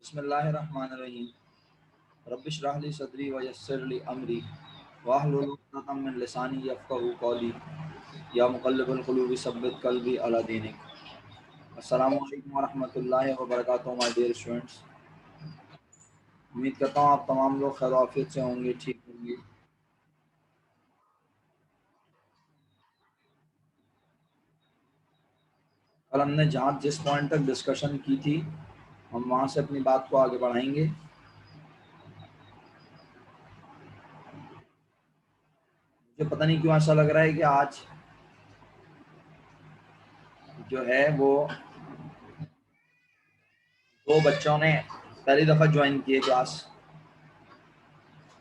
बिस्मिल्लाहिर्रहमानिर्रहीम। रब्बिश रह ली सदरी व यस्सिर ली अमरी वाहलुल उक़दतम मिन लिसानी यफ़क़हू क़ौली या मुक़ल्लिबल क़ुलूबि सब्बित क़ल्बी अला दीनिक। अस्सलामु अलैकुम व रहमतुल्लाहि व बरकातुहू माय डियर स्टूडेंट्स। उम्मीद करता हूँ आप तमाम लोग खैर आफियत से होंगे, ठीक होंगे। कल हमने जहाँ जिस पॉइंट तक डिस्कशन की थी हम वहाँ से अपनी बात को आगे बढ़ाएंगे। मुझे पता नहीं क्यों ऐसा लग रहा है कि आज जो है वो दो बच्चों ने पहली दफ़ा ज्वाइन किए क्लास,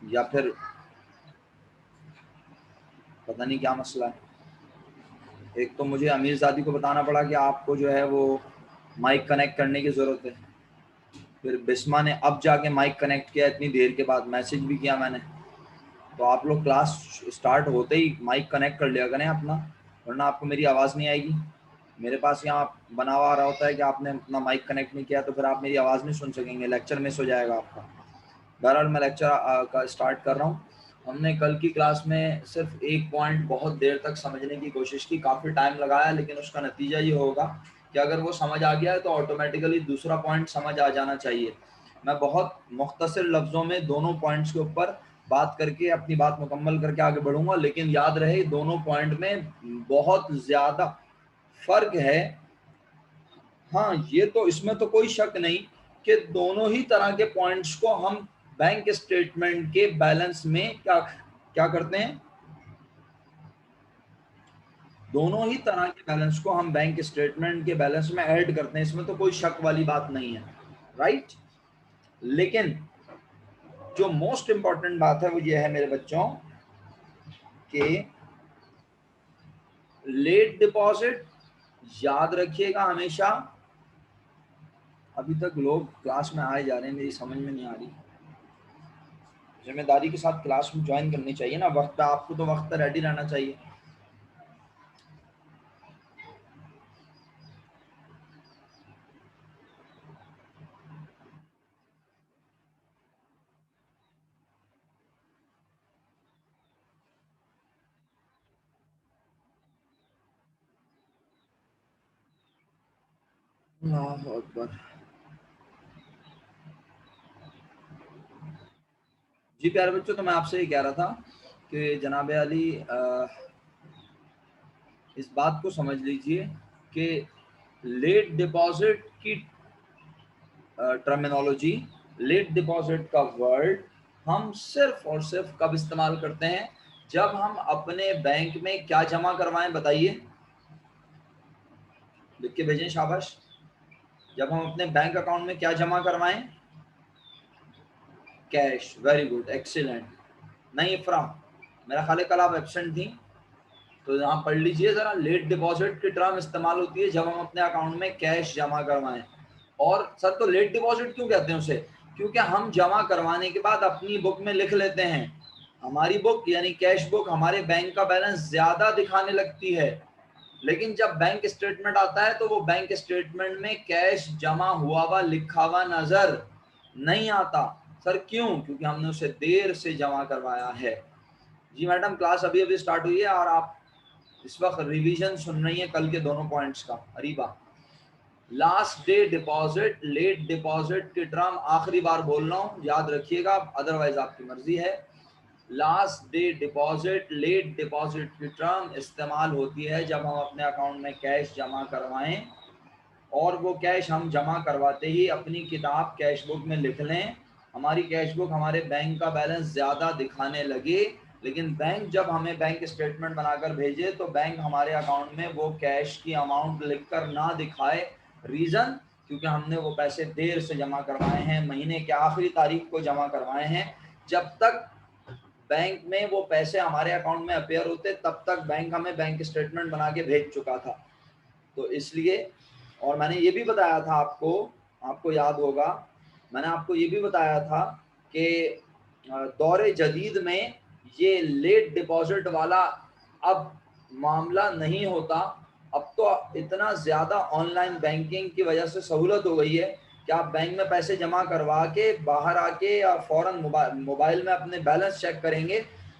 या फिर पता नहीं क्या मसला है। एक तो मुझे अमीरज़ादी को बताना पड़ा कि आपको जो है वो माइक कनेक्ट करने की ज़रूरत है। फिर बिस्मा ने अब जाके माइक कनेक्ट किया इतनी देर के बाद, मैसेज भी किया मैंने। तो आप लोग क्लास स्टार्ट होते ही माइक कनेक्ट कर लिया करें अपना, वरना आपको मेरी आवाज़ नहीं आएगी। मेरे पास यहाँ बना हुआ आ रहा होता है कि आपने अपना माइक कनेक्ट नहीं किया, तो फिर आप मेरी आवाज़ नहीं सुन सकेंगे, लेक्चर मिस हो जाएगा आपका। बहरहाल मैं लेक्चर का स्टार्ट कर रहा हूँ। हमने कल की क्लास में सिर्फ एक पॉइंट बहुत देर तक समझने की कोशिश की, काफ़ी टाइम लगाया, लेकिन उसका नतीजा ये होगा कि अगर वो समझ आ गया है तो ऑटोमेटिकली दूसरा पॉइंट समझ आ जाना चाहिए। मैं बहुत मुख्तसर लफ्ज़ों में दोनों पॉइंट्स के ऊपर बात करके अपनी बात मुकम्मल करके आगे बढ़ूंगा, लेकिन याद रहे दोनों पॉइंट में बहुत ज़्यादा फ़र्क है। हाँ, ये तो इसमें तो कोई शक नहीं कि दोनों ही तरह के पॉइंट्स को हम बैंक स्टेटमेंट के बैलेंस में क्या क्या करते हैं, दोनों ही तरह के बैलेंस को हम बैंक स्टेटमेंट के बैलेंस में ऐड करते हैं, इसमें तो कोई शक वाली बात नहीं है, राइट। लेकिन जो मोस्ट इंपॉर्टेंट बात है वो ये है मेरे बच्चों कि लेट डिपॉजिट याद रखिएगा हमेशा। अभी तक लोग क्लास में आए जा रहे हैं, मेरी समझ में नहीं आ रही। जिम्मेदारी के साथ क्लास में ज्वाइन करनी चाहिए ना, वक्त पे आपको तो वक्त पे रेडी रहना चाहिए। अल्लाहु अकबर। जी प्यारे बच्चों, तो मैं आपसे ये कह रहा था कि जनाब अली इस बात को समझ लीजिए कि लेट डिपॉजिट की टर्मिनोलॉजी, लेट डिपॉजिट का वर्ड हम सिर्फ और सिर्फ कब इस्तेमाल करते हैं, जब हम अपने बैंक में क्या जमा करवाएं, बताइए, लिख के भेजें, शाबाश। जब हम अपने बैंक अकाउंट में क्या जमा करवाएं, कैश। Very good, excellent. नहीं इफ्रा, मेरा ख्याल है कल आप एब्सेंट थी, तो यहाँ पढ़ लीजिए जरा। लेट डिपॉजिट की टर्म इस्तेमाल होती है जब हम अपने अकाउंट में कैश जमा करवाएं। और सर तो लेट डिपॉजिट क्यों कहते हैं उसे, क्योंकि हम जमा करवाने के बाद अपनी बुक में लिख लेते हैं, हमारी बुक यानी कैश बुक हमारे बैंक का बैलेंस ज्यादा दिखाने लगती है, लेकिन जब बैंक स्टेटमेंट आता है तो वो बैंक स्टेटमेंट में कैश जमा हुआ हुआ लिखा हुआ नजर नहीं आता। सर क्यों, क्योंकि हमने उसे देर से जमा करवाया है। जी मैडम, क्लास अभी अभी स्टार्ट हुई है और आप इस वक्त रिवीजन सुन रही है कल के दोनों पॉइंट्स का। Areeba, last day deposit, late deposit की टर्म आखिरी बार बोल रहा हूं, याद रखिएगा, अदरवाइज आपकी मर्जी है। Last day deposit, late deposit की टर्म इस्तेमाल होती है जब हम अपने अकाउंट में कैश जमा करवाएं और वो कैश हम जमा करवाते ही अपनी किताब कैश बुक में लिख लें, हमारी कैश बुक हमारे बैंक का बैलेंस ज़्यादा दिखाने लगे, लेकिन बैंक जब हमें बैंक स्टेटमेंट बनाकर भेजे तो बैंक हमारे अकाउंट में वो कैश की अमाउंट लिखकर ना दिखाए। रीज़न, क्योंकि हमने वो पैसे देर से जमा करवाए हैं, महीने के आखिरी तारीख को जमा करवाए हैं। जब तक बैंक में वो पैसे हमारे अकाउंट में अपेयर होते तब तक बैंक हमें बैंक स्टेटमेंट बना के भेज चुका था। तो इसलिए, और मैंने ये भी बताया था आपको, आपको याद होगा, मैंने आपको ये भी बताया था कि दौरे जदीद में ये लेट डिपॉजिट वाला अब मामला नहीं होता। अब तो इतना ज़्यादा ऑनलाइन बैंकिंग की वजह से सहूलत हो गई है क्या आप बैंक में पैसे जमा करवा के बाहर आके या फौरन मोबाइल में अपने बैलेंस चेक करेंगे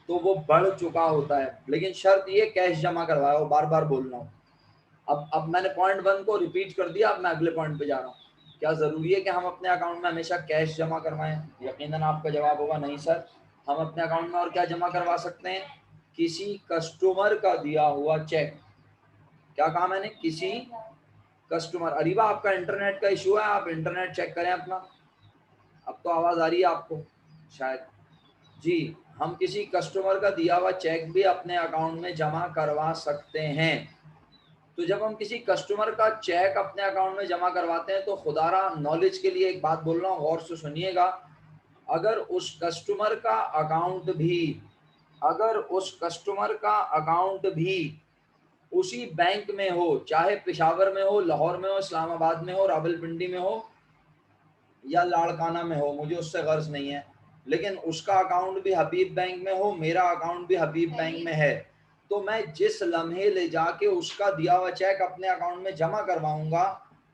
तो वो बढ़ चुका होता है, लेकिन शर्त ये कैश जमा करवाओ। बार बार बोल रहा हूँ। अब मैंने पॉइंट 1 को रिपीट कर दिया, अब मैं अगले पॉइंट पे जा रहा हूँ। क्या जरूरी है कि हम अपने अकाउंट में हमेशा कैश जमा करवाएं? यकीनन आपका जवाब होगा नहीं सर। हम अपने अकाउंट में और क्या जमा करवा सकते हैं? किसी कस्टमर का दिया हुआ चेक। क्या कहा मैंने? किसी कस्टमर। अरीबा आपका इंटरनेट का इशू है, आप इंटरनेट चेक करें अपना। अब तो आवाज आ रही है आपको शायद। जी, हम किसी कस्टमर का दिया हुआ चेक भी अपने अकाउंट में जमा करवा सकते हैं। तो जब हम किसी कस्टमर का चेक अपने अकाउंट में जमा करवाते हैं तो खुदारा नॉलेज के लिए एक बात बोल रहा हूँ, गौर से सुनिएगा। अगर उस कस्टमर का अकाउंट भी उसी बैंक में हो, चाहे पेशावर में हो, लाहौर में हो, इस्लामाबाद में हो, रावलपिंडी में हो या लाड़काना में हो, मुझे उससे गर्ज नहीं है, लेकिन उसका अकाउंट भी हबीब बैंक में हो, मेरा अकाउंट भी हबीब बैंक में है, तो मैं जिस लम्हे ले जाके उसका दिया हुआ चेक अपने अकाउंट में जमा करवाऊंगा,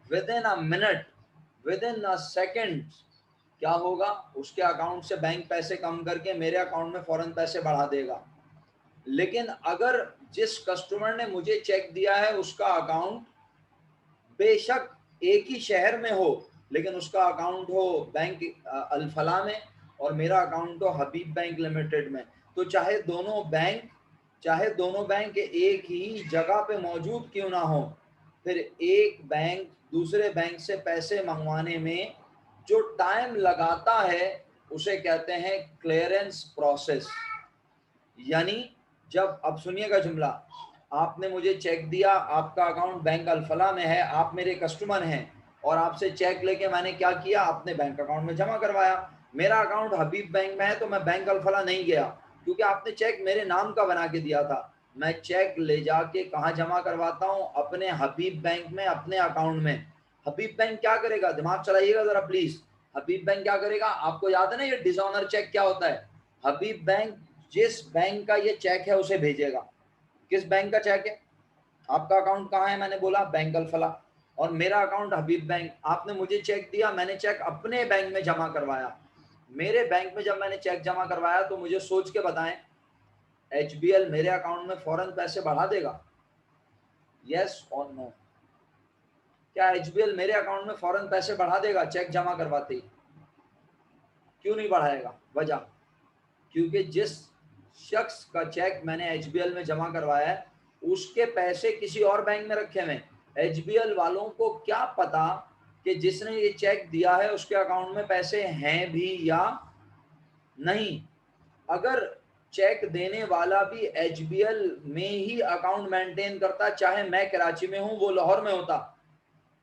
with in a minute, with in a second, क्या होगा? उसके अकाउंट से बैंक पैसे कम करके मेरे अकाउंट में फौरन पैसे बढ़ा देगा। लेकिन अगर जिस कस्टमर ने मुझे चेक दिया है उसका अकाउंट बेशक एक ही शहर में हो, लेकिन उसका अकाउंट हो बैंक अल-फलाह में और मेरा अकाउंट हो हबीब बैंक लिमिटेड में, तो चाहे दोनों बैंक एक ही जगह पे मौजूद क्यों ना हो, फिर एक बैंक दूसरे बैंक से पैसे मंगवाने में जो टाइम लगाता है उसे कहते हैं क्लियरेंस प्रोसेस। यानी जब, अब सुनिएगा जुमला, आपने मुझे चेक दिया, आपका अकाउंट बैंक अल-फलाह में है, आप मेरे कस्टमर हैं और आपसे चेक लेके मैंने क्या किया, अपने बैंक अकाउंट में जमा करवाया। मेरा अकाउंट हबीब बैंक में है तो मैं बैंक अल-फलाह नहीं गया, क्योंकि आपने चेक मेरे नाम का बना के दिया था। मैं चेक ले जाके कहाँ जमा करवाता हूँ? अपने हबीब बैंक में, अपने अकाउंट में। हबीब बैंक क्या करेगा? दिमाग चलाइएगा जरा प्लीज। हबीब बैंक क्या करेगा? आपको याद है ना ये डिसऑनर चेक क्या होता है? हबीब बैंक जिस बैंक का ये चेक है उसे भेजेगा। किस बैंक का चेक है? आपका अकाउंट कहाँ है? मैंने बोला बैंक अल-फलाह, और मेरा अकाउंट हबीब बैंक। आपने मुझे चेक दिया, मैंने चेक अपने बैंक में जमा करवाया। मेरे बैंक में जब मैंने चेक जमा करवाया तो मुझे सोच के बताएं, एचबीएल मेरे अकाउंट में फौरन पैसे बढ़ा देगा? यस और नो? क्या एचबीएल मेरे अकाउंट में फौरन पैसे बढ़ा देगा चेक जमा करवाते ही? क्यों नहीं बढ़ाएगा? वजह, क्योंकि जिस शख्स का चेक मैंने एचबीएल में जमा करवाया है उसके पैसे किसी और बैंक में रखे हुए। एचबीएल वालों को क्या पता कि जिसने ये चेक दिया है उसके अकाउंट में पैसे हैं भी या नहीं। अगर चेक देने वाला भी एचबीएल में ही अकाउंट मेंटेन करता, चाहे मैं कराची में हूं वो लाहौर में होता,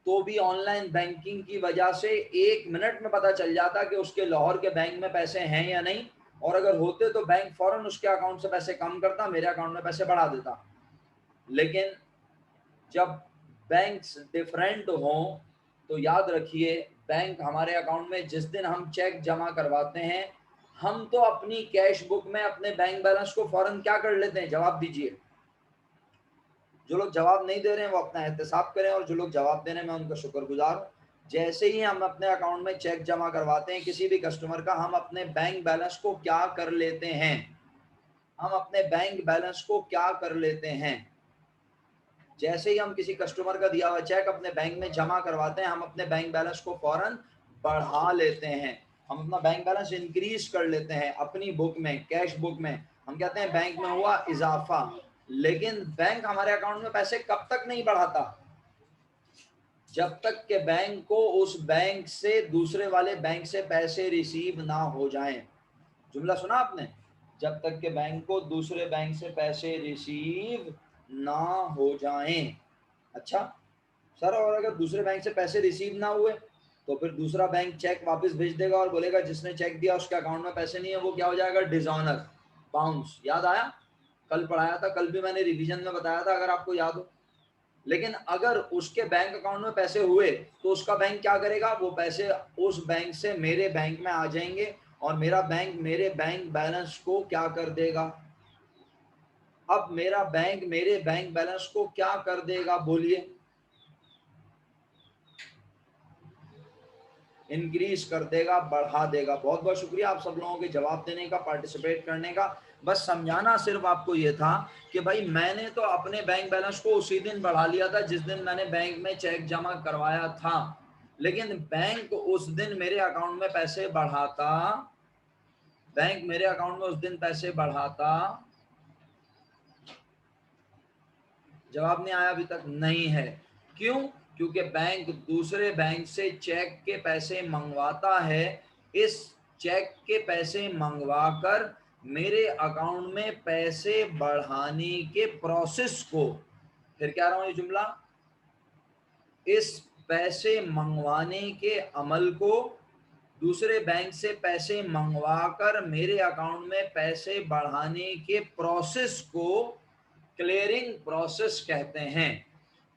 तो भी ऑनलाइन बैंकिंग की वजह से 1 मिनट में पता चल जाता कि उसके लाहौर के बैंक में पैसे हैं या नहीं, और अगर होते तो बैंक फौरन उसके अकाउंट से पैसे कम करता, मेरे अकाउंट में पैसे बढ़ा देता। लेकिन जब बैंक्स डिफरेंट हों तो याद रखिए, बैंक हमारे अकाउंट में जिस दिन हम चेक जमा करवाते हैं, हम तो अपनी कैश बुक में अपने बैंक बैलेंस को फौरन क्या कर लेते हैं? जवाब दीजिए। जो लोग जवाब नहीं दे रहे हैं वो अपना एहतसाब करें, और जो लोग जवाब दे रहे हैं मैं उनका शुक्रगुजार हूँ। जैसे ही हम अपने अकाउंट में चेक जमा करवाते हैं किसी भी कस्टमर का, हम अपने बैंक बैलेंस को क्या कर लेते हैं? हम अपने बैंक बैलेंस को क्या कर लेते हैं? जैसे ही हम किसी कस्टमर का दिया हुआ चेक अपने बैंक में जमा करवाते हैं, हम अपने बैंक बैलेंस को फौरन बढ़ा लेते हैं। हम अपना बैंक बैलेंस इंक्रीज कर लेते हैं अपनी बुक में, कैश बुक में। हम कहते हैं बैंक में हुआ इजाफा। लेकिन बैंक हमारे अकाउंट में पैसे कब तक नहीं बढ़ाता? जब तक के बैंक को उस बैंक से दूसरे वाले बैंक से पैसे रिसीव ना हो जाएं। जुमला सुना आपने? जब तक के बैंक को दूसरे बैंक से पैसे रिसीव ना हो जाएं। अच्छा सर, और अगर दूसरे बैंक से पैसे रिसीव ना हुए तो फिर दूसरा बैंक चेक वापस भेज देगा और बोलेगा जिसने चेक दिया उसके अकाउंट में पैसे नहीं है, वो क्या हो जाएगा? Dishonour, bounce. याद आया? कल पढ़ाया था, कल भी मैंने रिवीजन में बताया था अगर आपको याद हो। लेकिन अगर उसके बैंक अकाउंट में पैसे हुए तो उसका बैंक क्या करेगा? वो पैसे उस बैंक से मेरे बैंक में आ जाएंगे और मेरा बैंक मेरे बैंक बैलेंस को क्या कर देगा? अब मेरा बैंक मेरे बैंक बैलेंस को क्या कर देगा? बोलिए। इंक्रीज कर देगा, बढ़ा देगा। बहुत बहुत शुक्रिया आप सब लोगों के जवाब देने का, पार्टिसिपेट करने का। बस समझाना सिर्फ आपको ये था कि भाई मैंने तो अपने बैंक बैलेंस को उसी दिन बढ़ा लिया था जिस दिन मैंने बैंक में चेक जमा करवाया था, लेकिन बैंक उस दिन मेरे अकाउंट में पैसे बढ़ाता, बैंक मेरे अकाउंट में उस दिन पैसे बढ़ाता। जवाब नहीं आया अभी तक? नहीं है। क्यों? क्योंकि बैंक दूसरे बैंक से चेक के पैसे मंगवाता है। इस चेक के पैसे मंगवाकर मेरे अकाउंट में पैसे बढ़ाने के प्रोसेस को, फिर क्या रहा हूं ये जुमला, इस पैसे मंगवाने के अमल को, दूसरे बैंक से पैसे मंगवाकर मेरे अकाउंट में पैसे बढ़ाने के प्रोसेस को क्लियरिंग प्रोसेस कहते हैं।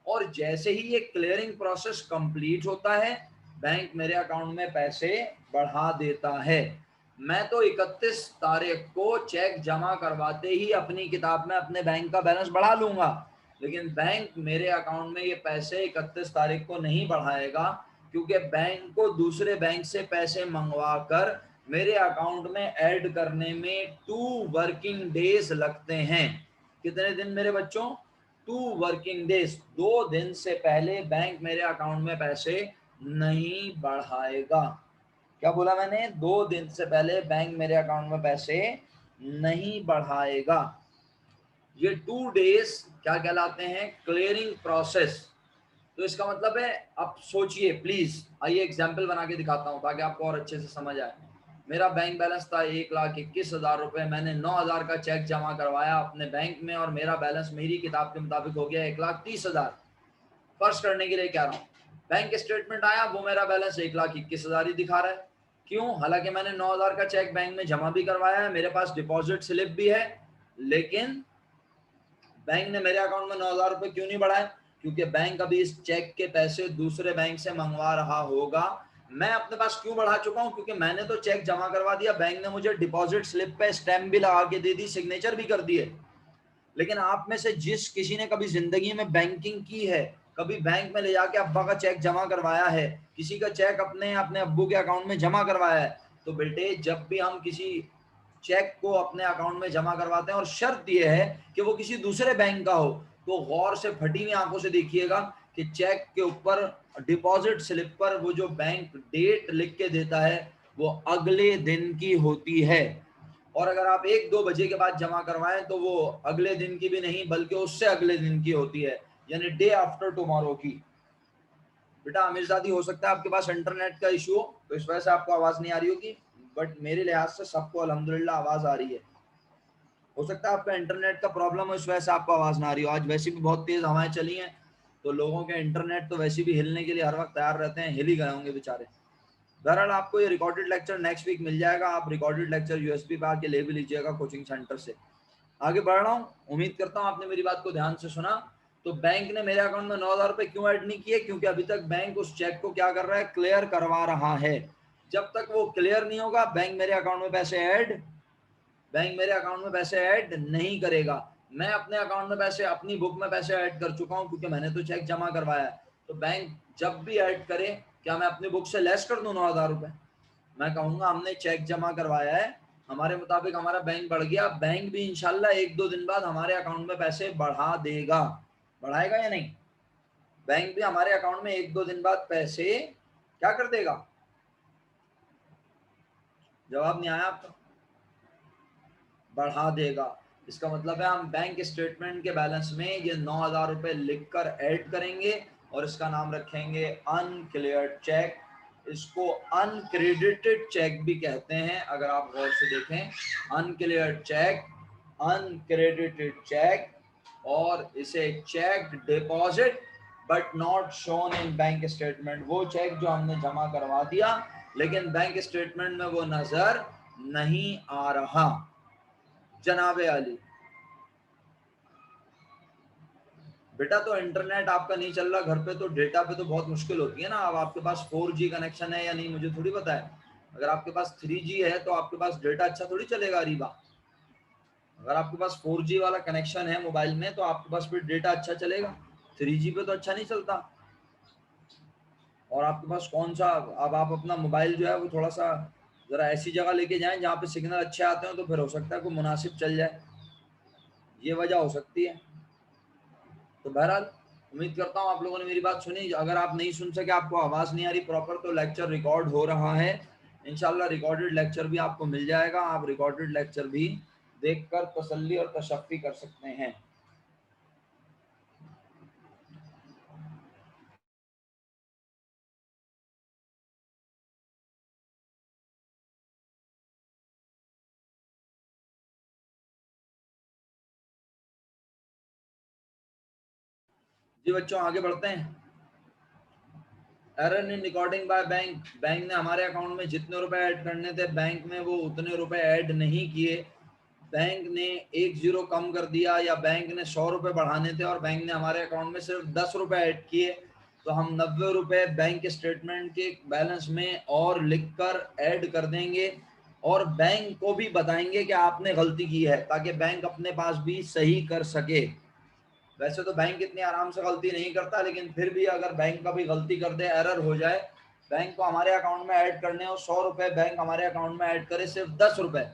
और जैसे ही ये क्लियरिंग प्रोसेस कंप्लीट होता है, बैंक मेरे अकाउंट में पैसे बढ़ा देता है। मैं तो 31 तारीख को चेक जमा करवाते ही अपनी किताब में अपने बैंक का बैलेंस बढ़ा लूंगा, लेकिन बैंक मेरे अकाउंट में ये पैसे 31 तारीख को नहीं बढ़ाएगा, क्योंकि बैंक को दूसरे बैंक से पैसे मंगवा कर मेरे अकाउंट में ऐड करने में 2 वर्किंग डेज लगते हैं। कितने दिन मेरे बच्चों? 2 वर्किंग डेज। 2 दिन से पहले बैंक मेरे अकाउंट में पैसे नहीं बढ़ाएगा। क्या बोला मैंने? 2 दिन से पहले बैंक मेरे अकाउंट में पैसे नहीं बढ़ाएगा। ये 2 डेज क्या कहलाते हैं? Clearing process. तो इसका मतलब है, अब सोचिए प्लीज, आइए एग्जाम्पल बना के दिखाता हूं ताकि आपको और अच्छे से समझ आए। मेरा बैंक बैलेंस था 1,21,000 रुपए, मैंने 9,000 का चेक जमा करवाया अपने बैंक में और मेरा बैलेंस मेरी किताब के मुताबिक हो गया 1,30,000। फर्स्ट करने के लिए कह रहा हूँ, बैंक स्टेटमेंट आया, वो मेरा बैलेंस 1,21,000 ही दिखा रहा है। क्यों? हालांकि मैंने 9,000 का चेक बैंक में जमा भी करवाया है, मेरे पास डिपॉजिट स्लिप भी है, लेकिन बैंक ने मेरे अकाउंट में 9,000 रुपए क्यों नहीं बढ़ाए? क्योंकि बैंक अभी इस चेक के पैसे दूसरे बैंक से मंगवा रहा होगा। मैं अपने पास क्यों बढ़ा चुका हूं? क्योंकि मैंने तो चेक जमा करवा दिया, बैंक ने मुझे डिपॉजिट स्लिप पे स्टैम्प भी लगा के दे दी, सिग्नेचर भी कर दिए। लेकिन आप में से जिस किसी ने कभी जिंदगी में बैंकिंग की है, कभी बैंक में ले जाके अब्बा का चेक जमा करवाया है, किसी का चेक अपने अपने अब्बू के अकाउंट में जमा करवाया है, तो बेटे जब भी हम किसी चेक को अपने अकाउंट में जमा करवाते हैं और शर्त यह है कि वो किसी दूसरे बैंक का हो, तो गौर से फटी हुई आंखों से देखिएगा कि चेक के ऊपर डिपॉजिट स्लिप पर वो जो बैंक डेट लिख के देता है वो अगले दिन की होती है। और अगर आप 1-2 बजे के बाद जमा करवाएं तो वो अगले दिन की भी नहीं बल्कि उससे अगले दिन की होती है, यानी डे आफ्टर टुमारो की। बेटा अमीरजादी, हो सकता है आपके पास इंटरनेट का इशू हो तो इस वजह से आपको आवाज नहीं आ रही होगी, बट मेरे लिहाज से सबको अल्हम्दुलिल्लाह आवाज आ रही है। हो सकता है आपका इंटरनेट का प्रॉब्लम हो, इस वजह से आपको आवाज ना आ रही हो। आज वैसे भी बहुत तेज हवाएं चली हैं, तो लोगों के इंटरनेट तो वैसे भी हिलने के लिए हर वक्त तैयार रहते हैं, हिल ही गए होंगे बेचारे। बहरहाल आपको ये रिकॉर्डेड लेक्चर नेक्स्ट वीक मिल जाएगा, आप रिकॉर्डेड लेक्चर यूएसबी पे आके ले भी लीजिएगा कोचिंग सेंटर से। आगे बढ़ रहा हूँ, उम्मीद करता हूँ आपने मेरी बात को ध्यान से सुना। तो बैंक ने मेरे अकाउंट में 9,000 रुपए क्यों ऐड नहीं किए? क्योंकि अभी तक बैंक उस चेक को क्या कर रहा है? क्लियर करवा रहा है। जब तक वो क्लियर नहीं होगा बैंक मेरे अकाउंट में पैसे ऐड नहीं करेगा। मैं अपने अकाउंट में पैसे, अपनी बुक में पैसे ऐड कर चुका हूं क्योंकि मैंने तो चेक जमा करवाया है। तो बैंक जब भी ऐड करे, क्या मैं अपनी बुक से लेस कर दूं 9,000 रुपए? मैं कहूंगा हमने चेक जमा करवाया है, हमारे मुताबिक हमारा बैंक बढ़ गया, बैंक भी इंशाल्लाह 1-2 दिन बाद हमारे अकाउंट में पैसे बढ़ा देगा। बढ़ाएगा या नहीं? बैंक भी हमारे अकाउंट में 1-2 दिन बाद पैसे क्या कर देगा? जवाब नहीं आया आपका? बढ़ा देगा। इसका मतलब है हम बैंक स्टेटमेंट के बैलेंस में ये 9,000 रुपए लिखकर ऐड करेंगे और इसका नाम रखेंगे अनक्लियर्ड चेक। इसको अनक्रेडिटेड चेक भी कहते हैं, अगर आप गौर से देखें। अनक्लियर्ड चेक, अनक्रेडिटेड चेक, और इसे cheque deposit but not shown in bank statement. वो चेक जो हमने जमा करवा दिया लेकिन बैंक स्टेटमेंट में वो नजर नहीं आ रहा। जनाबे अली, बेटा तो इंटरनेट आपका नहीं चल रहा घर पे, तो डेटा पे तो बहुत मुश्किल होती है ना। अब आपके पास 4G कनेक्शन है या नहीं मुझे थोड़ी पता है। अगर आपके पास 3G है तो आपके पास डेटा अच्छा थोड़ी चलेगा रीबा। अगर आपके पास 4G वाला कनेक्शन है मोबाइल में तो आपके पास फिर डेटा अच्छा चलेगा, 3G पे तो अच्छा नहीं चलता। और आपके पास कौन सा, अब आप अपना मोबाइल जो है वो थोड़ा सा ज़रा ऐसी जगह लेके जाएं जहाँ पे सिग्नल अच्छे आते हो, तो फिर हो सकता है कोई मुनासिब चल जाए, ये वजह हो सकती है। तो बहरहाल उम्मीद करता हूँ आप लोगों ने मेरी बात सुनी। अगर आप नहीं सुन सके, आपको आवाज़ नहीं आ रही प्रॉपर, तो लेक्चर रिकॉर्ड हो रहा है, इंशाल्लाह रिकॉर्डेड लेक्चर भी आपको मिल जाएगा, आप रिकॉर्डेड लेक्चर भी देखकर तसल्ली और तशफ़ी कर सकते हैं। जी बच्चों आगे बढ़ते हैं। Error in recording by bank, bank ने हमारे अकाउंट में जितने रुपए ऐड करने थे बैंक में वो उतने रुपए ऐड नहीं किए, बैंक ने 1 जीरो कम कर दिया, या बैंक ने 100 रुपए बढ़ाने थे और बैंक ने हमारे अकाउंट में सिर्फ 10 रुपए ऐड किए, तो हम 90 रुपए बैंक स्टेटमेंट के बैलेंस में और लिखकर ऐड कर देंगे और बैंक को भी बताएंगे कि आपने गलती की है, ताकि बैंक अपने पास भी सही कर सके। वैसे तो बैंक इतनी आराम से गलती नहीं करता, लेकिन फिर भी अगर बैंक का भी गलती कर दे, एरर हो जाए, बैंक को हमारे अकाउंट में ऐड करने और 100 रुपए बैंक हमारे अकाउंट में ऐड करे सिर्फ 10 रुपए,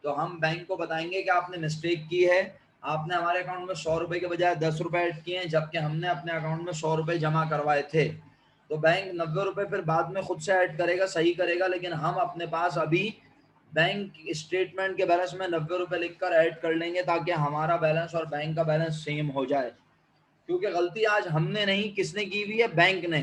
तो हम बैंक को बताएंगे कि आपने मिस्टेक की है, आपने हमारे अकाउंट में 100 रुपए के बजाय 10 रुपए ऐड किए हैं, जबकि हमने अपने अकाउंट में 100 रुपए जमा करवाए थे। तो बैंक 90 रुपए फिर बाद में खुद से ऐड करेगा, सही करेगा, लेकिन हम अपने पास अभी बैंक स्टेटमेंट के बैलेंस में 90 रुपए लिखकर ऐड कर लेंगे, ताकि हमारा बैलेंस और बैंक का बैलेंस सेम हो जाए। क्योंकि गलती आज हमने नहीं, किसने की हुई है, बैंक ने।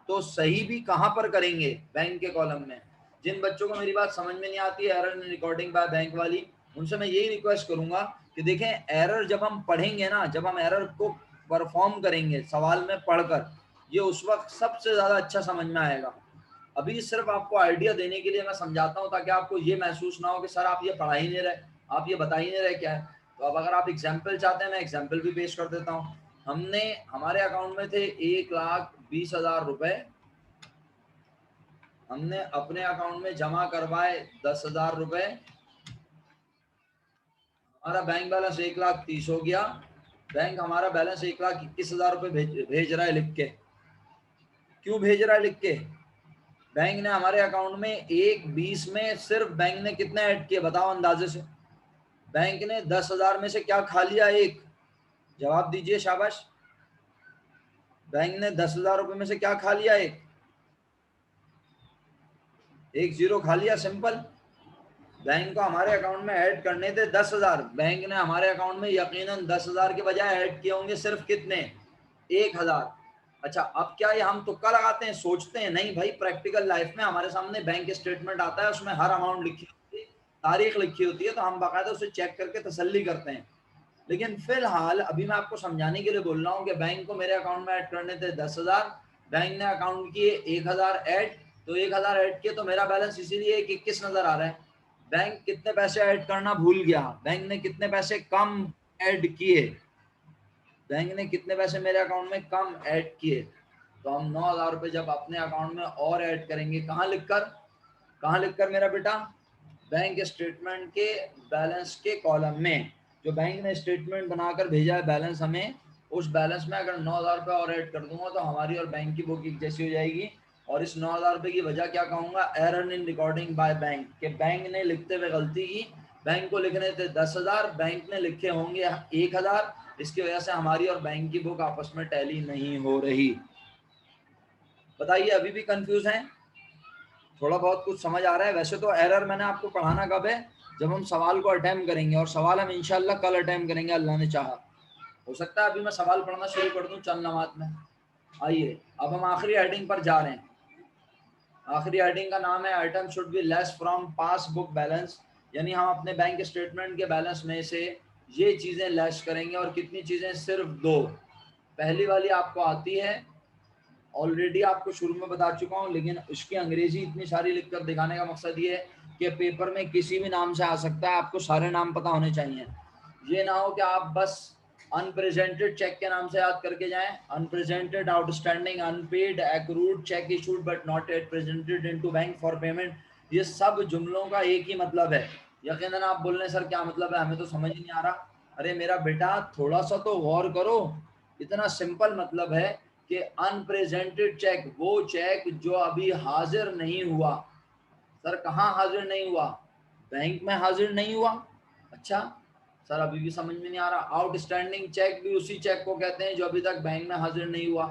तो सही भी कहाँ पर करेंगे, बैंक के कॉलम में। जिन बच्चों को मेरी बात समझ में नहीं आती है एरर रिकॉर्डिंग बाय बैंक वाली, उनसे मैं यही रिक्वेस्ट करूंगा कि देखें, एरर जब हम पढ़ेंगे ना, जब हम एरर को परफॉर्म करेंगे सवाल में पढ़कर, ये उस वक्त सबसे ज्यादा अच्छा समझ में आएगा। अभी सिर्फ आपको आइडिया देने के लिए मैं समझाता हूँ, ताकि आपको ये महसूस ना हो कि सर आप ये पढ़ा ही नहीं रहे, आप ये बता ही नहीं रहे क्या है। तो अब अगर आप एग्जाम्पल चाहते हैं, मैं एग्जाम्पल भी पेश कर देता हूँ। हमने, हमारे अकाउंट में थे 1,20,000 रुपए, हमने अपने अकाउंट में जमा करवाए 10,000 रुपए, हमारा बैंक बैलेंस 1,30,000 हो गया। बैंक हमारा बैलेंस 1,21,000 रुपए भेज रहा है लिख के। क्यों भेज रहा है लिख के? बैंक ने हमारे अकाउंट में 1,20 में सिर्फ बैंक ने कितने ऐड किए बताओ अंदाजे से? बैंक ने 10,000 में से क्या खा लिया? एक, जवाब दीजिए, शाबाश। बैंक ने 10,000 रुपए में से क्या खा लिया? एक जीरो खा लिया, सिंपल। बैंक को हमारे अकाउंट में ऐड करने थे 10,000, बैंक ने हमारे अकाउंट में यकीनन 10,000 के बजाय ऐड किए होंगे सिर्फ कितने? 1,000। अच्छा, अब क्या ये हम तुक्का लगाते हैं, सोचते हैं? नहीं भाई, प्रैक्टिकल लाइफ में हमारे सामने बैंक स्टेटमेंट आता है, उसमें हर अमाउंट लिखी होती है, तारीख लिखी होती है, तो हम बाकायदा उसे चेक करके तसल्ली करते हैं। लेकिन फिलहाल अभी मैं आपको समझाने के लिए बोल रहा हूँ कि बैंक को मेरे अकाउंट में ऐड करने थे 10,000, बैंक ने अकाउंट किए 1,000 ऐड, तो 1,000 ऐड किए तो मेरा बैलेंस इसीलिए 21 नजर आ रहा है। बैंक कितने पैसे ऐड करना भूल गया, बैंक ने कितने पैसे कम ऐड किए, बैंक ने कितने पैसे मेरे अकाउंट में कम ऐड किए। तो हम 9,000 रुपये जब अपने अकाउंट में और ऐड करेंगे, कहाँ लिखकर, कहाँ लिखकर मेरा बेटा? बैंक स्टेटमेंट के बैलेंस के कॉलम में। जो बैंक ने स्टेटमेंट बनाकर भेजा है बैलेंस हमें, उस बैलेंस में अगर 9,000 रुपये और ऐड कर दूंगा तो हमारी और बैंक की बुक एक जैसी हो जाएगी। और इस 9,000 रुपये की वजह क्या कहूँगा? Error in recording by bank, के बैंक ने लिखते हुए गलती की। बैंक को लिखने थे 10,000, बैंक ने लिखे होंगे 1,000, इसकी वजह से हमारी और बैंक की बुक आपस में टैली नहीं हो रही। बताइए, अभी भी कंफ्यूज हैं? थोड़ा बहुत कुछ समझ आ रहा है? वैसे तो एरर मैंने आपको पढ़ाना कब है? जब हम सवाल को अटेम्प्ट करेंगे, और सवाल हम इंशाल्लाह कल अटेम्प्ट करेंगे, अल्लाह ने चाहा। हो सकता है अभी मैं सवाल पढ़ना शुरू कर दूं चंद नमाज में। आइए, अब हम आखिरी हेडिंग पर जा रहे हैं। आखिरी हेडिंग का नाम है item should be less from passbook balance, यानी हम अपने बैंक स्टेटमेंट के बैलेंस में से ये चीज़ें लेस करेंगे। और कितनी चीज़ें? सिर्फ दो। पहली वाली आपको आती है, ऑलरेडी आपको शुरू में बता चुका हूँ, लेकिन उसकी अंग्रेजी इतनी सारी लिखकर दिखाने का मकसद ये है कि पेपर में किसी भी नाम से आ सकता है, आपको सारे नाम पता होने चाहिए। ये ना हो कि आप बस अनप्रेजेंटेड चेक के नाम से याद करके जाएं, unpresented, outstanding, unpaid, accrued, cheque issued but not yet presented into bank for payment. ये सब जुमलों का एक ही मतलब है। यकीनन आप बोल रहे हैं सर क्या मतलब है, हमें तो समझ ही नहीं आ रहा। अरे मेरा बेटा, थोड़ा सा तो गौर करो। इतना सिंपल मतलब है कि अनप्रेजेंटेड चेक, वो चेक जो अभी हाजिर नहीं हुआ। सर कहाँ हाजिर नहीं हुआ? बैंक में हाजिर नहीं हुआ। अच्छा सर अभी भी समझ में नहीं आ रहा। आउटस्टैंडिंग चेक भी उसी चेक को कहते हैं जो अभी तक बैंक में हाजिर नहीं हुआ।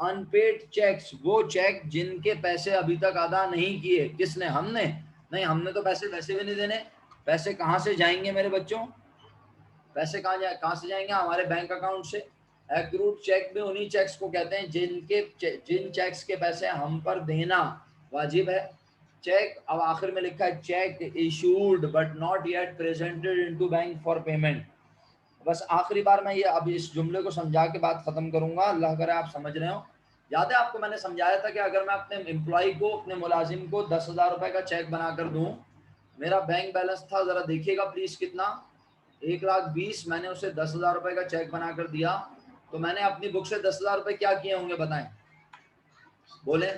अनपेड चेक्स, वो चेक जिनके पैसे अभी तक अदा नहीं किए। किसने? हमने नहीं, हमने तो पैसे वैसे भी नहीं देने। पैसे कहाँ से जाएंगे मेरे बच्चों? पैसे कहाँ से जाएंगे? हमारे बैंक अकाउंट से। एक्रूड चेक भी उन्हीं चेक्स को कहते हैं जिन चेक्स के पैसे हम पर देना वाजिब है। चेक, अब आखिर में लिखा है check issued but not yet presented into bank for payment. बस आखिरी बार मैं ये अब इस जुमले को समझा के बात खत्म करूंगा, अल्लाह करे आप समझ रहे हो। याद है आपको मैंने समझाया था कि अगर मैं अपने एम्प्लॉय को, अपने मुलाजिम को 10,000 रुपए का चेक बनाकर दूं, मेरा बैंक बैलेंस था, जरा देखिएगा प्लीज कितना, 1,20,000। मैंने उसे 10,000 रुपए का चेक बनाकर दिया, तो मैंने अपनी बुक से 10,000 रुपए क्या किए होंगे बताएं? बोले,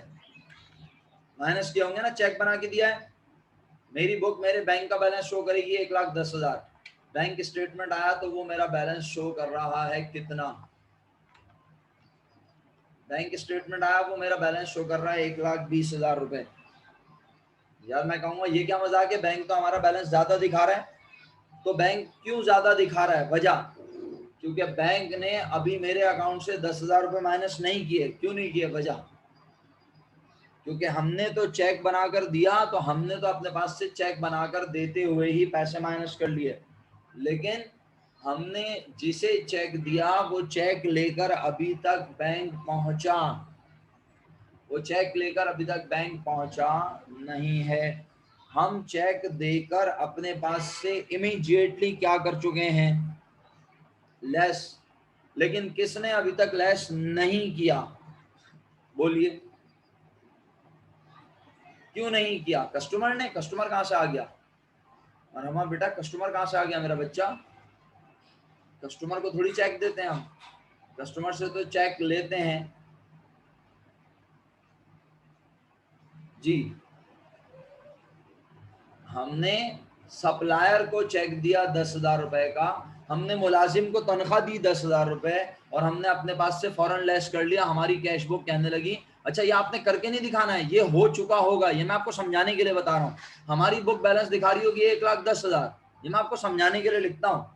माइनस किए होंगे ना। चेक बना के दिया है, मेरी बुक मेरे बैंक का बैलेंस शो करेगी 1,10,000। बैंक स्टेटमेंट आया तो वो मेरा बैलेंस शो कर रहा है कितना? बैंक स्टेटमेंट आया, वो मेरा बैलेंस शो कर रहा है 1,20,000 रुपए। यार मैं कहूंगा ये क्या मजाक है, बैंक तो हमारा बैलेंस ज्यादा दिखा रहा है। तो बैंक क्यों ज्यादा दिखा रहा है? वजह, क्योंकि बैंक ने अभी मेरे अकाउंट से 10,000 रुपए माइनस नहीं किए। क्यों नहीं किए? वजह, क्योंकि हमने तो चेक बनाकर दिया, तो हमने तो अपने पास से चेक बनाकर देते हुए ही पैसे माइनस कर लिए। लेकिन हमने जिसे चेक दिया वो चेक लेकर अभी तक बैंक पहुंचा, वो चेक लेकर अभी तक बैंक पहुंचा नहीं है। हम चेक देकर अपने पास से इमीडिएटली क्या कर चुके हैं? लेस। लेकिन किसने अभी तक लेस नहीं किया? बोलिए, क्यों नहीं किया? कस्टमर ने। कस्टमर कहां से आ गया? और हमारा बेटा कस्टमर कहां से आ गया मेरा बच्चा? कस्टमर को थोड़ी चेक देते हैं हम, कस्टमर से तो चेक लेते हैं। जी, हमने सप्लायर को चेक दिया 10,000 रुपए का, हमने मुलाजिम को तनख्वाह दी 10,000 रुपए, और हमने अपने पास से फौरन लेस कर लिया। हमारी कैश बुक कहने लगी, अच्छा ये आपने करके नहीं दिखाना है, ये हो चुका होगा, ये मैं आपको समझाने के लिए बता रहा हूँ। हमारी बुक बैलेंस दिखा रही होगी 1,10,000, ये मैं आपको समझाने के लिए लिखता हूँ।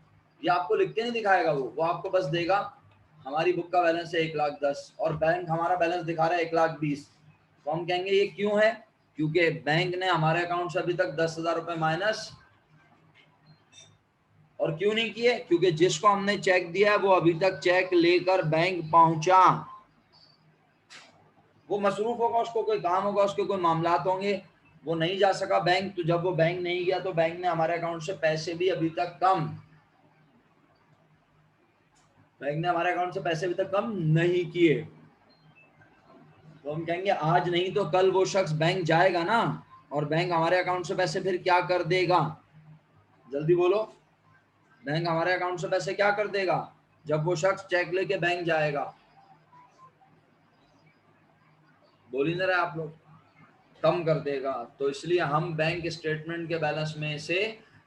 ये आपको लिख के नहीं दिखाएगा, वो आपको बस देगा हमारी बुक का बैलेंस है 1,10,000 और बैंक हमारा बैलेंस दिखा रहा है 1,20,000। तो हम कहेंगे ये क्यों है? क्योंकि बैंक ने हमारे अकाउंट से अभी तक 10,000 रुपए माइनस और क्यों नहीं किए? क्योंकि जिसको हमने चेक दिया है वो अभी तक चेक लेकर बैंक पहुंचा। वो मसरूफ होगा, उसको कोई काम होगा, उसके कोई मामलात होंगे, वो नहीं जा सका बैंक। तो जब वो बैंक नहीं गया तो बैंक ने हमारे अकाउंट से पैसे भी अभी तक कम, बैंक ने हमारे अकाउंट से पैसे अभी तक कम नहीं किए। तो हम कहेंगे आज नहीं तो कल वो शख्स बैंक जाएगा ना, और बैंक हमारे अकाउंट से पैसे फिर क्या कर देगा? जल्दी बोलो, बैंक हमारे अकाउंट से पैसे क्या कर देगा जब वो शख्स चेक लेके बैंक जाएगा? बोल ही नहीं रहे आप लोग। कम कर देगा। तो इसलिए हम बैंक स्टेटमेंट के बैलेंस में से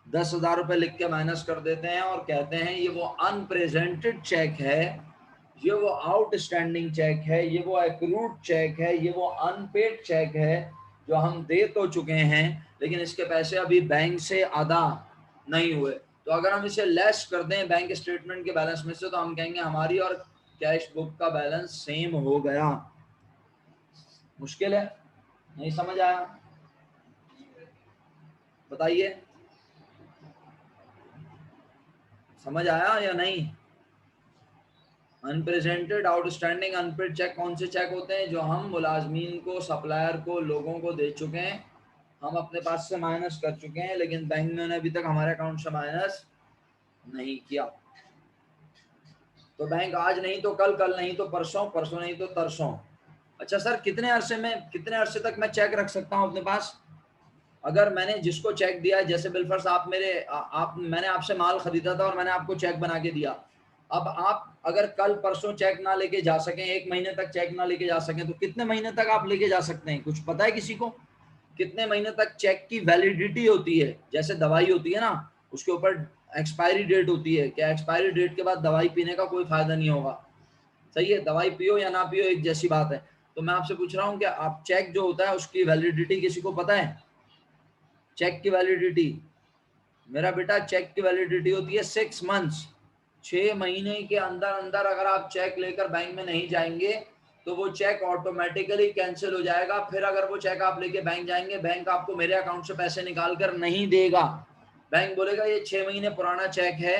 10,000 रुपए लिख के माइनस कर देते हैं और कहते हैं ये वो अनप्रेजेंटेड चेक है, ये वो आउटस्टैंडिंग चेक है, ये वो एक्रूड चेक है, ये वो अनपेड चेक है जो हम दे तो चुके हैं लेकिन इसके पैसे अभी बैंक से अदा नहीं हुए। तो अगर हम इसे लेस कर दें बैंक स्टेटमेंट के बैलेंस में से तो हम कहेंगे हमारी और कैश बुक का बैलेंस सेम हो गया। मुश्किल है? नहीं समझ आया? बताइए, समझ आया या नहीं? अनप्रेजेंटेड, आउटस्टैंडिंग, अनपेड चेक कौन से चेक होते हैं? जो हम मुलाजमीन को, सप्लायर को, लोगों को दे चुके हैं, हम अपने पास से माइनस कर चुके हैं लेकिन बैंक ने अभी तक हमारे अकाउंट से माइनस नहीं किया। तो बैंक आज नहीं तो कल, कल नहीं तो परसों, परसों नहीं तो तरसों। अच्छा सर कितने अरसे तक मैं चेक रख सकता हूँ अपने पास? अगर मैंने जिसको चेक दिया है, जैसे बिलफर्स आप मैंने आपसे माल खरीदा था और मैंने आपको चेक बना के दिया, अब आप अगर कल परसों चेक ना लेके जा सकें, 1 महीने तक चेक ना लेके जा सकें, तो कितने महीने तक आप लेके जा सकते हैं? कुछ पता है किसी को? कितने महीने तक चेक की वैलिडिटी होती है? जैसे दवाई होती है ना, उसके ऊपर एक्सपायरी डेट होती है, क्या एक्सपायरी डेट के बाद दवाई पीने का कोई फायदा नहीं होगा। सही है, दवाई पियो या ना पियो एक जैसी बात है। तो मैं आपसे पूछ रहा हूँ कि आप चेक जो होता है उसकी वैलिडिटी किसी को पता है? चेक की वैलिडिटी, मेरा बेटा चेक की वैलिडिटी होती है 6 मंथ्स। 6 महीने के अंदर अंदर अगर आप चेक लेकर बैंक में नहीं जाएंगे तो वो चेक ऑटोमेटिकली कैंसिल हो जाएगा। फिर अगर वो चेक आप लेके बैंक जाएंगे, बैंक आपको मेरे अकाउंट से पैसे निकाल कर नहीं देगा। बैंक बोलेगा ये 6 महीने पुराना चेक है,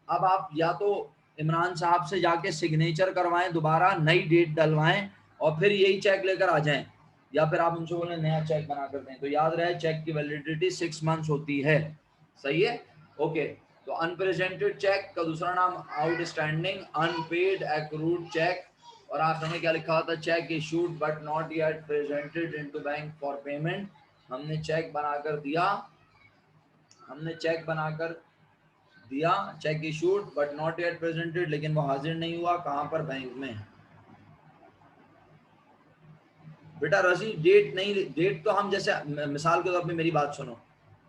अब आप या तो इमरान साहब से जाके सिग्नेचर करवाएं, दोबारा नई डेट डलवाएं और फिर यही चेक लेकर आ जाएं, या फिर आप उनसे बोले नया चेक बना कर दें। तो याद रहे चेक की वैलिडिटी 6 मंथ्स होती है। सही है, ओके। तो अनप्रेजेंटेड चेक का दूसरा नाम आउटस्टैंडिंग अनपेड एक्रूड चेक, और आखिर में क्या लिखा होता है? Check issued but not yet presented into bank for payment. हमने चेक बनाकर दिया, हमने चेक बनाकर दिया, check issued but not yet presented, लेकिन वो हाजिर नहीं हुआ। कहां पर? बैंक में। बेटा रसी डेट नहीं, डेट तो हम जैसे मिसाल के तौर पे मेरी बात सुनो,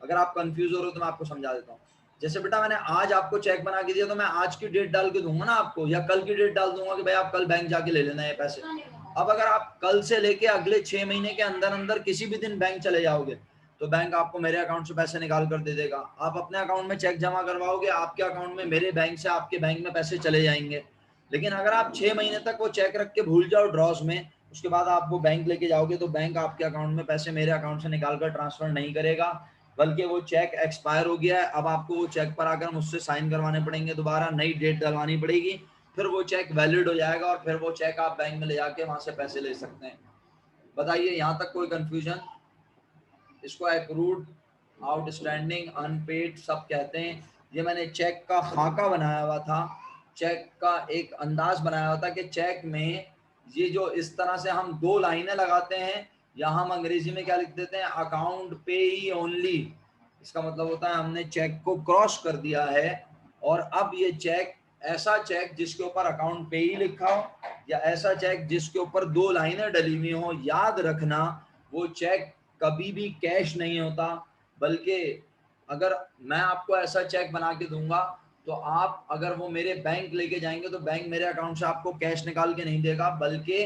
अगर आप कंफ्यूज हो रहे हो तो मैं आपको समझा देता हूँ। जैसे बेटा मैंने आज आपको चेक बना के दिया तो मैं आज की डेट डाल के दूंगा ना आपको, या कल की डेट डाल दूंगा कि भाई आप कल बैंक जाके ले लेना है पैसे। अब अगर आप कल से लेके अगले 6 महीने के अंदर अंदर किसी भी दिन बैंक चले जाओगे तो बैंक आपको मेरे अकाउंट से पैसे निकाल कर दे देगा। आप अपने अकाउंट में चेक जमा करवाओगे, आपके अकाउंट में मेरे बैंक से आपके बैंक में पैसे चले जाएंगे। लेकिन अगर आप 6 महीने तक वो चेक रख के भूल जाओ ड्रॉस में, उसके बाद आप वो बैंक लेके जाओगे तो बैंक आपके अकाउंट में पैसे मेरे अकाउंट से निकाल कर ट्रांसफर नहीं करेगा, बल्कि वो चेक एक्सपायर हो गया है, अब आपको वो चेक पर आकर मुझसे साइन करवाने पड़ेंगे, दोबारा नई डेट डलवानी पड़ेगी, फिर वो चेक वैलिड हो जाएगा और फिर वो चेक आप बैंक में ले जाके वहां से पैसे ले सकते हैं। बताइए यहाँ तक कोई कंफ्यूजन? इसको एक्रूड, आउटस्टैंडिंग, अनपेड सब कहते हैं। ये मैंने चेक का खाका बनाया हुआ था, चेक का एक अंदाज बनाया हुआ था कि चेक में ये जो इस तरह से हम 2 लाइनें लगाते हैं, या हम अंग्रेजी में क्या लिख देते हैं? अकाउंट पे ही ओनली। इसका मतलब होता है हमने चेक को क्रॉस कर दिया है, और अब ये चेक, ऐसा चेक जिसके ऊपर अकाउंट पे ही लिखा हो, या ऐसा चेक जिसके ऊपर 2 लाइनें डली हुई हो, याद रखना वो चेक कभी भी कैश नहीं होता। बल्कि अगर मैं आपको ऐसा चेक बना के दूंगा तो आप अगर वो मेरे बैंक लेके जाएंगे तो बैंक मेरे अकाउंट से आपको कैश निकाल के नहीं देगा, बल्कि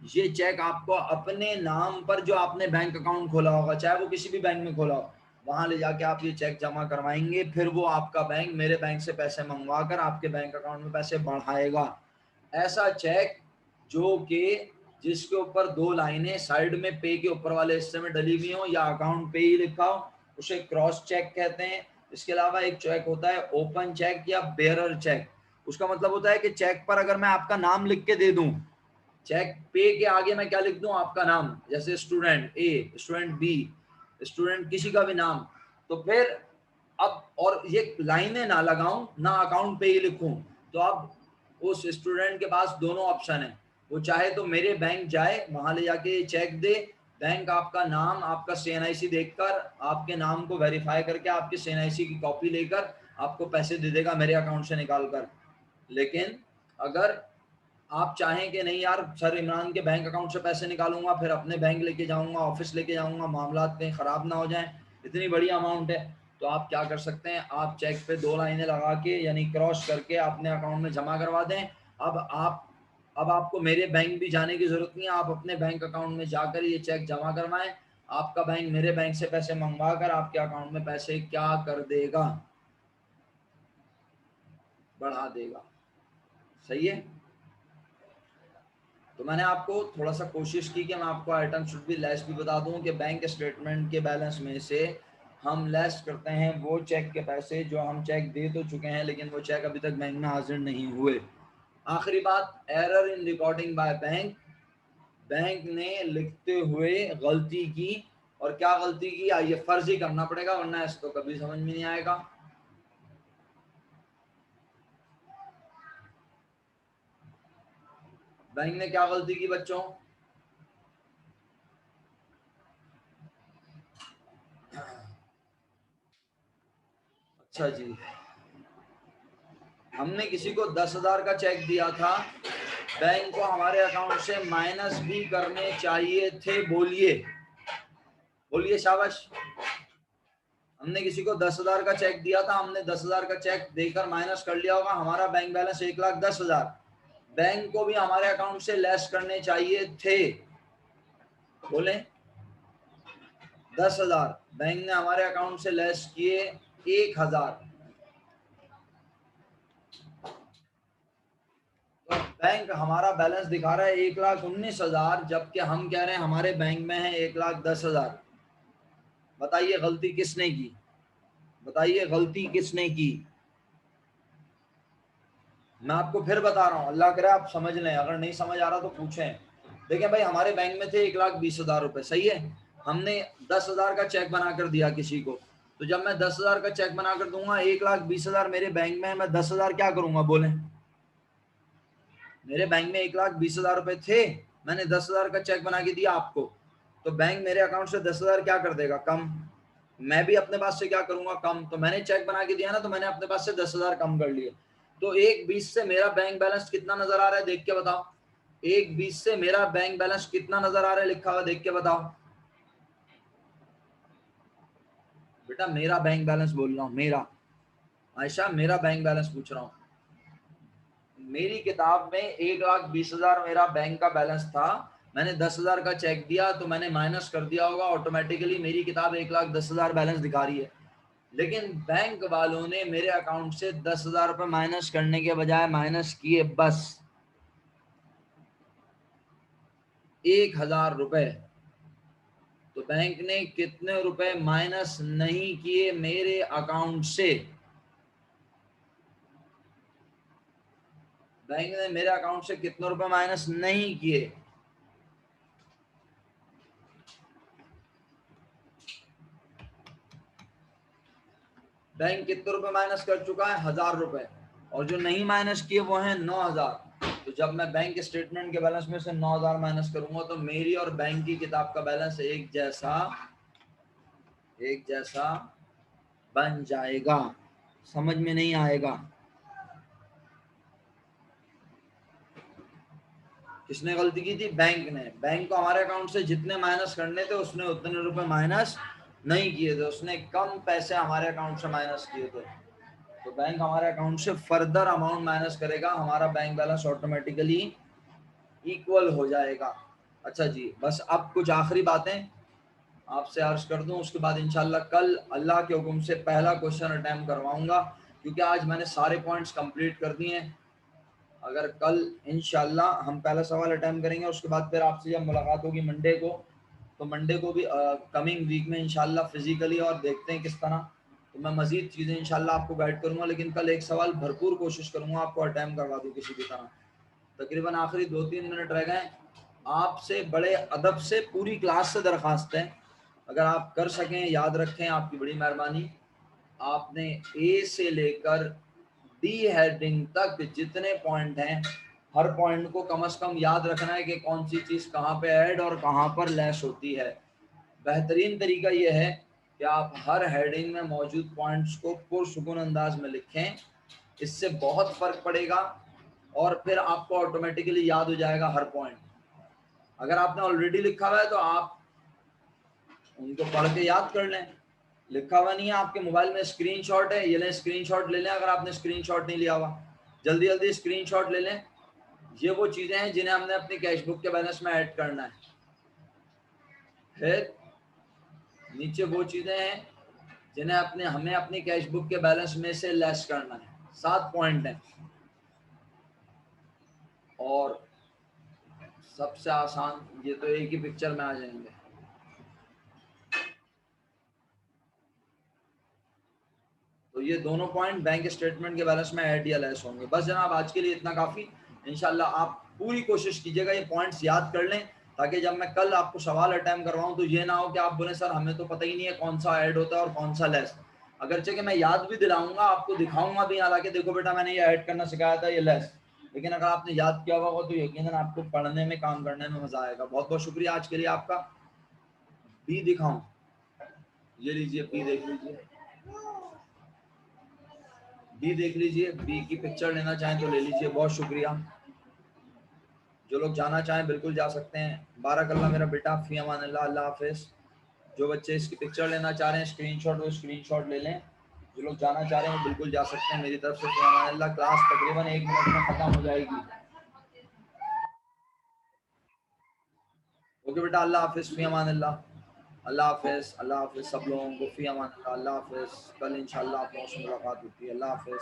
ये चेक आपको अपने नाम पर जो आपने बैंक अकाउंट खोला होगा, चाहे वो किसी भी बैंक में खोला हो, वहां ले जाके आप ये चेक जमा करवाएंगे, फिर वो आपका बैंक मेरे बैंक से पैसे मंगवा कर आपके बैंक अकाउंट में पैसे बढ़ाएगा। ऐसा चेक जो कि जिसके ऊपर 2 लाइनें साइड में पे के ऊपर वाले हिस्से में डली हुई हो या अकाउंट पे ही लिखा हो, उसे क्रॉस चेक कहते हैं। इसके अलावा एक चेक होता है ओपन चेक या बेयरर चेक। उसका मतलब होता है कि चेक पर अगर मैं आपका नाम लिख के दे दूं, चेक पे के आगे मैं क्या लिख दूं? आपका नाम, जैसे स्टूडेंट ए, स्टूडेंट बी, स्टूडेंट किसी का भी नाम, तो फिर अब और ये लाइनें ना लगाऊं ना अकाउंट पे ही लिखूं, तो अब उस स्टूडेंट के पास दोनों ऑप्शन है। वो चाहे तो मेरे बैंक जाए, वहां ले जाके चेक दे, बैंक आपका नाम, आपका सीएनआईसी देखकर आपके नाम को वेरीफाई करके आपके सीएनआईसी की कॉपी लेकर आपको पैसे दे देगा मेरे अकाउंट से निकाल कर। लेकिन अगर आप चाहें कि नहीं यार सर इमरान के बैंक अकाउंट से पैसे निकालूंगा फिर अपने बैंक लेके जाऊंगा, ऑफिस लेके जाऊंगा, मामला कहीं खराब ना हो जाए, इतनी बड़ी अमाउंट है, तो आप क्या कर सकते हैं? आप चेक पे 2 लाइनें लगा के यानी क्रॉस करके अपने अकाउंट में जमा करवा दें। अब आपको मेरे बैंक भी जाने की जरूरत नहीं है, आप अपने बैंक अकाउंट में जाकर ये चेक जमा करवाएं, आपका बैंक मेरे बैंक से पैसे मंगवा कर आपके अकाउंट में पैसे क्या कर देगा? बढ़ा देगा। सही है। तो मैंने आपको थोड़ा सा कोशिश की कि मैं आपको आइटम शुड बी लेस भी बता दूं कि बैंक स्टेटमेंट के बैलेंस में से हम लेस करते हैं वो चेक के पैसे जो हम चेक दे तो चुके हैं लेकिन वो चेक अभी तक बैंक में हाजिर नहीं हुए। आखिरी बात, error in recording by bank. Bank ने लिखते हुए गलती की, और क्या गलती की? ये फर्ज ही करना पड़ेगा वरना इसको कभी समझ में नहीं आएगा। बैंक ने क्या गलती की बच्चों? अच्छा जी, हमने किसी को 10,000 का चेक दिया था, बैंक को हमारे अकाउंट से माइनस भी करने चाहिए थे। बोलिए बोलिए शाबाश। हमने किसी को 10,000 का चेक दिया था, हमने 10,000 का चेक देकर माइनस कर लिया होगा, हमारा बैंक बैलेंस 1,10,000। बैंक को भी हमारे अकाउंट से लेस करने चाहिए थे, बोले 10,000, बैंक ने हमारे अकाउंट से लेस किए 1,000, तो बैंक हमारा बैलेंस दिखा रहा है 1,19,000, जबकि हम कह रहे हैं हमारे बैंक में है 1,10,000। बताइए गलती किसने की, बताइए गलती किसने की। मैं आपको फिर बता रहा हूँ, अल्लाह करे आप समझ लें, अगर नहीं समझ आ रहा तो पूछें। देखें भाई, हमारे बैंक में थे 1,20,000 रुपए, सही है। हमने 10,000 का चेक बनाकर दिया किसी को, तो जब मैं 10,000 का चेक बनाकर दूंगा, 1,20,000 मेरे बैंक में है, मैं 10,000 क्या करूंगा, बोले। मेरे बैंक में 1,20,000 रुपए थे, मैंने 10,000 का चेक बना के दिया आपको, तो बैंक मेरे अकाउंट से 10,000 क्या कर देगा, कम। मैं भी अपने पास से क्या करूंगा, कम। तो मैंने चेक बना के दिया ना, तो मैंने अपने पास से 10,000 कम कर लिए। तो 1,20 से मेरा बैंक बैलेंस कितना नजर आ रहा है, देख के बताओ। 1,20 से मेरा बैंक बैलेंस कितना नजर आ रहा है लिखा हुआ, देख के बताओ बेटा। मेरा बैंक बैलेंस बोल रहा हूँ, मेरा, आयशा मेरा बैंक बैलेंस पूछ रहा हूँ। मेरी किताब में 1,20,000 मेरा बैंक का बैलेंस था, मैंने 10,000 का चेक दिया, तो मैंने माइनस कर दिया होगा, ऑटोमेटिकली मेरी किताब 1,10,000 बैलेंस दिखा रही है। लेकिन बैंक वालों ने मेरे अकाउंट से 10,000 रुपए माइनस करने के बजाय माइनस किए बस 1,000 रुपए। तो बैंक ने कितने रुपए माइनस नहीं किए मेरे अकाउंट से, बैंक ने मेरे अकाउंट से कितने रुपए माइनस नहीं किए। बैंक कितने रुपए माइनस कर चुका है, 1,000 रुपए, और जो नहीं माइनस किए वो है 9,000। तो जब मैं बैंक स्टेटमेंट के बैलेंस में से 9,000 माइनस करूंगा, तो मेरी और बैंक की किताब का बैलेंस एक जैसा बन जाएगा। समझ में नहीं आएगा। किसने गलती की थी, बैंक ने। बैंक को हमारे अकाउंट से जितने माइनस करने थे उसने उतने रुपए माइनस नहीं किए थे, उसने कम पैसे हमारे अकाउंट से माइनस किए थे। तो बैंक हमारे अकाउंट से फर्दर अमाउंट माइनस करेगा, हमारा बैंक बैलेंस ऑटोमेटिकली इक्वल हो जाएगा। अच्छा जी, बस अब कुछ आखिरी बातें आपसे अर्ज कर दूं, उसके बाद इंशाल्लाह कल अल्लाह के हुक्म से पहला क्वेश्चन अटेम्प्ट करवाऊंगा, क्योंकि आज मैंने सारे पॉइंट्स कंप्लीट कर दिए हैं। अगर कल इंशाल्लाह हम पहला सवाल अटेम्प्ट करेंगे, उसके बाद फिर आपसे जब मुलाकात होगी मंडे को, तो मंडे को भी कमिंग वीक में इंशाल्लाह फिजिकली, और देखते हैं किस तरह, तो मैं मजीद चीज़ें इंशाल्लाह आपको गाइड करूंगा। लेकिन कल एक सवाल भरपूर कोशिश करूंगा आपको अटेम्प्ट करवा दूं किसी भी तरह। तकरीबन आखिरी 2-3 मिनट रह गए। आपसे बड़े अदब से पूरी क्लास से दरख्वास्त है, अगर आप कर सकें, याद रखें, आपकी बड़ी मेहरबानी। आपने ए से लेकर डी हेडिंग तक जितने पॉइंट हैं, हर पॉइंट को कम से कम याद रखना है कि कौन सी चीज़ कहाँ पे ऐड और कहाँ पर लेस होती है। बेहतरीन तरीका यह है कि आप हर हेडिंग में मौजूद पॉइंट्स को पुरसुकून अंदाज में लिखें, इससे बहुत फ़र्क पड़ेगा, और फिर आपको ऑटोमेटिकली याद हो जाएगा हर पॉइंट। अगर आपने ऑलरेडी लिखा हुआ है तो आप उनको पढ़ के याद कर लें। लिखा हुआ नहीं है, आपके मोबाइल में स्क्रीनशॉट है, ये लें स्क्रीनशॉट ले लें। अगर आपने स्क्रीनशॉट नहीं लिया हुआ, जल्दी जल्दी स्क्रीनशॉट ले लें। ये वो चीज़ें हैं जिन्हें हमने अपनी कैश बुक के बैलेंस में ऐड करना है। फिर नीचे वो चीज़ें हैं जिन्हें हमें अपनी कैश बुक के बैलेंस में से लेस करना है। 7 पॉइंट हैं, और सबसे आसान ये तो एक ही पिक्चर में आ जाएंगे। तो ये दोनों पॉइंट बैंक स्टेटमेंट के बैलेंस में ऐड या लेस होंगे। बस जनाब, आज के लिए इतना काफ़ी। इंशाल्लाह आप पूरी कोशिश कीजिएगा ये पॉइंट्स याद कर लें, ताकि जब मैं कल आपको सवाल अटेम्प्ट करवाऊं तो ये ना हो कि आप बोले सर हमें तो पता ही नहीं है कौन सा ऐड होता है और कौन सा लेस। अगरचे कि मैं याद भी दिलाऊंगा, आपको दिखाऊंगा भी, हालांकि देखो बेटा मैंने ये ऐड करना सिखाया था, ये लेस, लेकिन अगर आपने याद किया होगा तो यकीनन आपको पढ़ने में, काम करने में मजा आएगा। बहुत बहुत शुक्रिया आज के लिए आपका। बी दिखाऊं, ये लीजिए, बी देख लीजिए, बी देख लीजिए, बी की पिक्चर लेना चाहें तो ले लीजिए। बहुत शुक्रिया। जो लोग जाना चाहें बिल्कुल जा सकते हैं। बारकल्लाह मेरा बेटा, फी अमान अल्लाह, अल्लाह हाफिज़। जो बच्चे इसकी पिक्चर लेना चाह रहे हैं स्क्रीनशॉट, वो स्क्रीनशॉट ले लें। जो लोग जाना चाह रहे हैं वो बिल्कुल जा सकते हैं। मेरी तरफ से फी अमान अल्लाह। क्लास तकरीबन 1 मिनट में ख़त्म हो जाएगी। ओके बेटा, अल्लाह हाफिज, फी अमान अल्लाह। अल्लाह हाफिज, अल्लाह हाफिज सब लोगों को, फी अमान अल्लाह, अल्लाह हाफिज। कल इंशाल्लाह आप लोगों से मुलाकात होती है। अल्लाह हाफिज।